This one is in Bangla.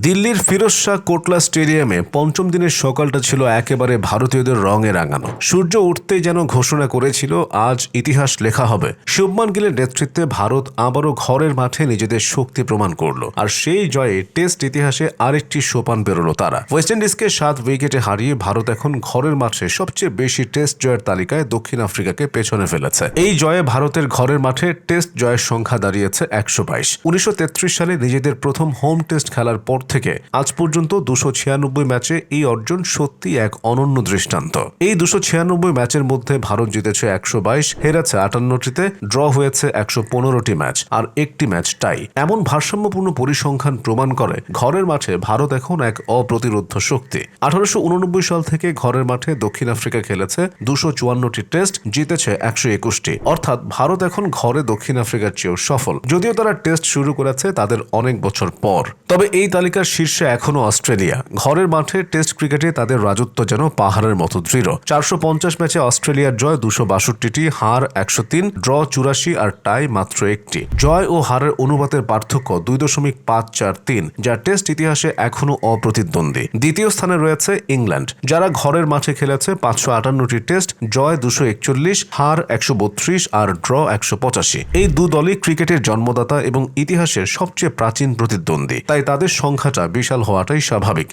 দিল্লির ফিরোজ শাহ কোটলা স্টেডিয়ামে পঞ্চম দিনের সকালটা ছিল একেবারে ভারতীয়দের রঙে রাঙানো। সূর্য উঠতেই যেন ঘোষণা করেছিল আজ ইতিহাস লেখা হবে। শুভমান গিলের নেতৃত্বে ভারত আবারও ঘরের মাঠে নিজেদের শক্তি প্রমাণ করলো, আর সেই জয়ে টেস্ট ইতিহাসে আরেকটি সোপান পেরোলো তারা। ওয়েস্ট ইন্ডিজকে 7 উইকেটে হারিয়ে ভারত এখন ঘরের মাঠে সবচেয়ে বেশি টেস্ট জয়ের তালিকায় দক্ষিণ আফ্রিকাকে পেছনে ফেলেছে। এই জয়ে ভারতের ঘরের মাঠে টেস্ট জয়ের সংখ্যা দাঁড়িয়েছে 122। 1933 সালে নিজেদের প্রথম হোম টেস্ট খেলার পর থেকে আজ পর্যন্ত 296 ম্যাচে এই অর্জন সত্যি এক অনন্য দৃষ্টান্ত। এই 296 ম্যাচের মধ্যে ভারত জিতেছে 122, হেরেছে 58টিতে, ড্র হয়েছে 115টি ম্যাচ, আর একটি ম্যাচ টাই। এমন ভারসাম্যপূর্ণ পরিসংখ্যান প্রমাণ করে ঘরের মাঠে ভারত এখন এক অপ্রতিরোধ্য শক্তি। 1889 সাল থেকে ঘরের মাঠে দক্ষিণ আফ্রিকা খেলেছে 254টি টেস্ট, জিতেছে 121টি। অর্থাৎ ভারত এখন ঘরে দক্ষিণ আফ্রিকার চেয়েও সফল, যদিও তারা টেস্ট শুরু করেছে তাদের অনেক বছর পর। তবে এই তালিকার শীর্ষে এখনো অস্ট্রেলিয়া। ঘরের মাঠে টেস্ট ক্রিকেটে তাদের রাজত্ব যেন পাহাড়ের মতো দৃঢ়। 450 ম্যাচে অস্ট্রেলিয়ার জয় 262টি, হার 103, ড্র 84 আর টাই মাত্র একটি। জয় ও হারের অনুপাতের পার্থক্য 2.543, যা টেস্ট ইতিহাসে এখনো অপ্রতিদ্বন্দ্বী। দ্বিতীয় স্থানে রয়েছে ইংল্যান্ড, যারা ঘরের মাঠে খেলেছে 558টি টেস্ট, জয় 241, হার 132 আর ড্র 185। এই দু দলই ক্রিকেটের জন্মদাতা এবং ইতিহাসের সবচেয়ে প্রাচীন প্রতিদ্বন্দ্বী, তাই তাদের সংখ্যাটা বিশাল হওয়াটাই স্বাভাবিক।